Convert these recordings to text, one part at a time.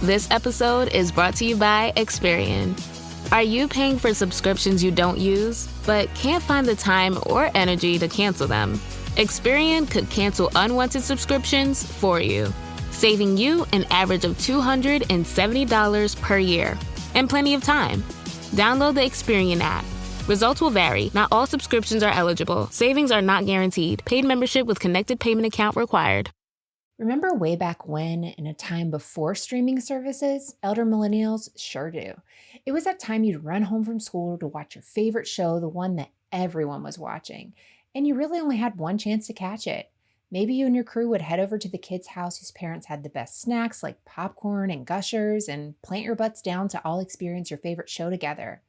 This episode is brought to you by Experian. Are you paying for subscriptions you don't use, but can't find the time or energy to cancel them? Experian could cancel unwanted subscriptions for you, saving you an average of $270 per year and plenty of time. Download the Experian app. Results will vary. Not all subscriptions are eligible. Savings are not guaranteed. Paid membership with connected payment account required. Remember way back when, in a time before streaming services? Elder millennials sure do. It was that time you'd run home from school to watch your favorite show, the one that everyone was watching, and you really only had one chance to catch it. Maybe you and your crew would head over to the kid's house whose parents had the best snacks like popcorn and Gushers and plant your butts down to all experience your favorite show together.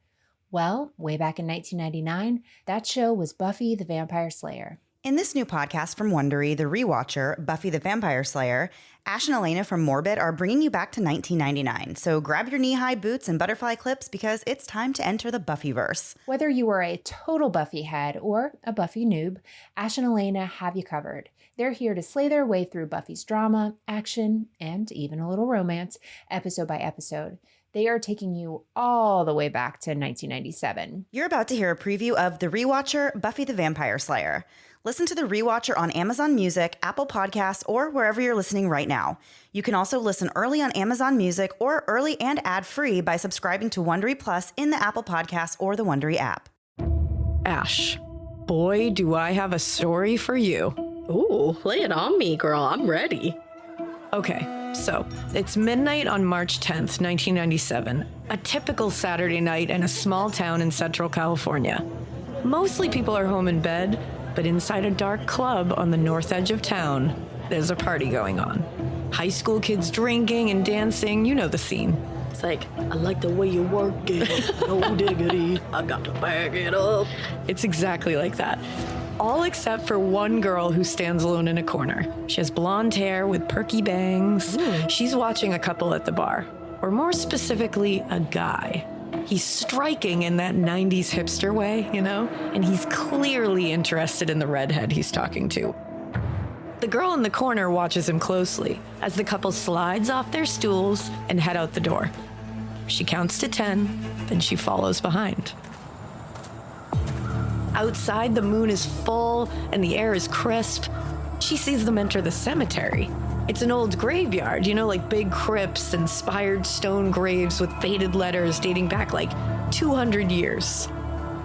Well, way back in 1999, that show was Buffy the Vampire Slayer. In this new podcast from Wondery, the ReWatcher, Buffy the Vampire Slayer, Ash and Elena from Morbid are bringing you back to 1999. So grab your knee-high boots and butterfly clips because it's time to enter the Buffyverse. Whether you are a total Buffy head or a Buffy noob, Ash and Elena have you covered. They're here to slay their way through Buffy's drama, action, and even a little romance, episode by episode. They are taking you all the way back to 1997. You're about to hear a preview of the ReWatcher, Buffy the Vampire Slayer. Listen to the ReWatcher on Amazon Music, Apple Podcasts, or wherever you're listening right now. You can also listen early on Amazon Music or early and ad-free by subscribing to Wondery Plus in the Apple Podcasts or the Wondery app. Ash, boy, do I have a story for you. Ooh, lay it on me, girl. I'm ready. Okay, so it's midnight on March 10th, 1997, a typical Saturday night in a small town in Central California. Mostly people are home in bed, but inside a dark club on the north edge of town, there's a party going on. High school kids drinking and dancing, you know the scene. It's like, I like the way you work it, no diggity, I got to bag it up. It's exactly like that. All except for one girl who stands alone in a corner. She has blonde hair with perky bangs. She's watching a couple at the bar, or more specifically, a guy. He's striking in that 90s hipster way, you know? And he's clearly interested in the redhead he's talking to. The girl in the corner watches him closely as the couple slides off their stools and head out the door. She counts to 10, then she follows behind. Outside, the moon is full and the air is crisp. She sees them enter the cemetery. It's an old graveyard, you know, like big crypts and spired stone graves with faded letters dating back like 200 years.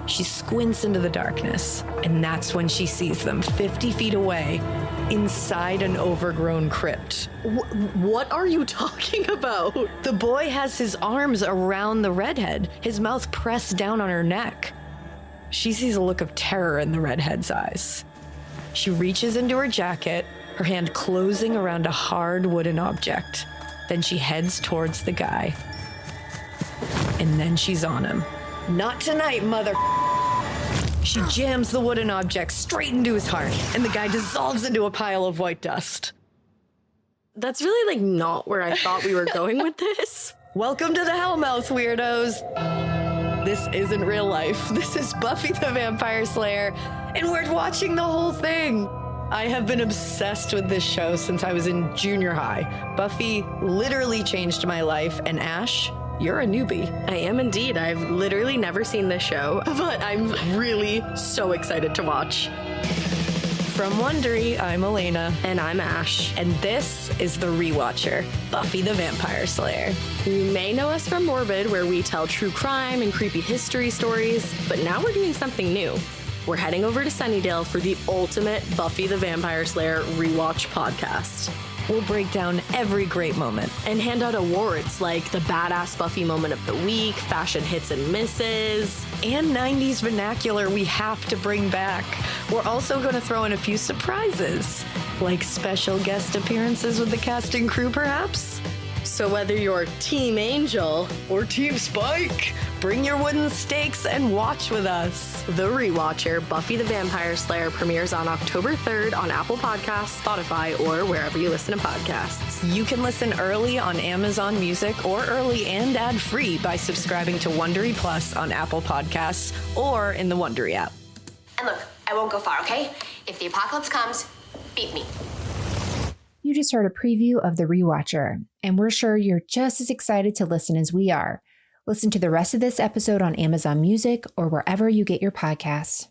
She squints into the darkness, and that's when she sees them 50 feet away inside an overgrown crypt. What are you talking about? The boy has his arms around the redhead, his mouth pressed down on her neck. She sees a look of terror in the redhead's eyes. She reaches into her jacket, her hand closing around a hard wooden object. Then she heads towards the guy. And then she's on him. Not tonight, mother. She jams the wooden object straight into his heart, and the guy dissolves into a pile of white dust. That's really like not where I thought we were going with this. Welcome to the Hellmouth, weirdos. This isn't real life. This is Buffy the Vampire Slayer, and we're watching the whole thing. I have been obsessed with this show since I was in junior high. Buffy literally changed my life, and Ash, you're a newbie. I am indeed. I've literally never seen this show, but I'm really so excited to watch. From Wondery, I'm Elena. And I'm Ash. And this is the ReWatcher, Buffy the Vampire Slayer. You may know us from Morbid, where we tell true crime and creepy history stories, but now we're doing something new. We're heading over to Sunnydale for the ultimate Buffy the Vampire Slayer rewatch podcast. We'll break down every great moment and hand out awards like the Badass Buffy Moment of the Week, Fashion Hits and Misses, and 90s vernacular we have to bring back. We're also going to throw in a few surprises, like special guest appearances with the cast and crew, perhaps. So whether you're Team Angel or Team Spike, bring your wooden stakes and watch with us. The ReWatcher, Buffy the Vampire Slayer, premieres on October 3rd on Apple Podcasts, Spotify, or wherever you listen to podcasts. You can listen early on Amazon Music or early and ad-free by subscribing to Wondery Plus on Apple Podcasts or in the Wondery app. And look, I won't go far, okay? If the apocalypse comes, beat me. You just heard a preview of the ReWatcher, and we're sure you're just as excited to listen as we are. Listen to the rest of this episode on Amazon Music or wherever you get your podcasts.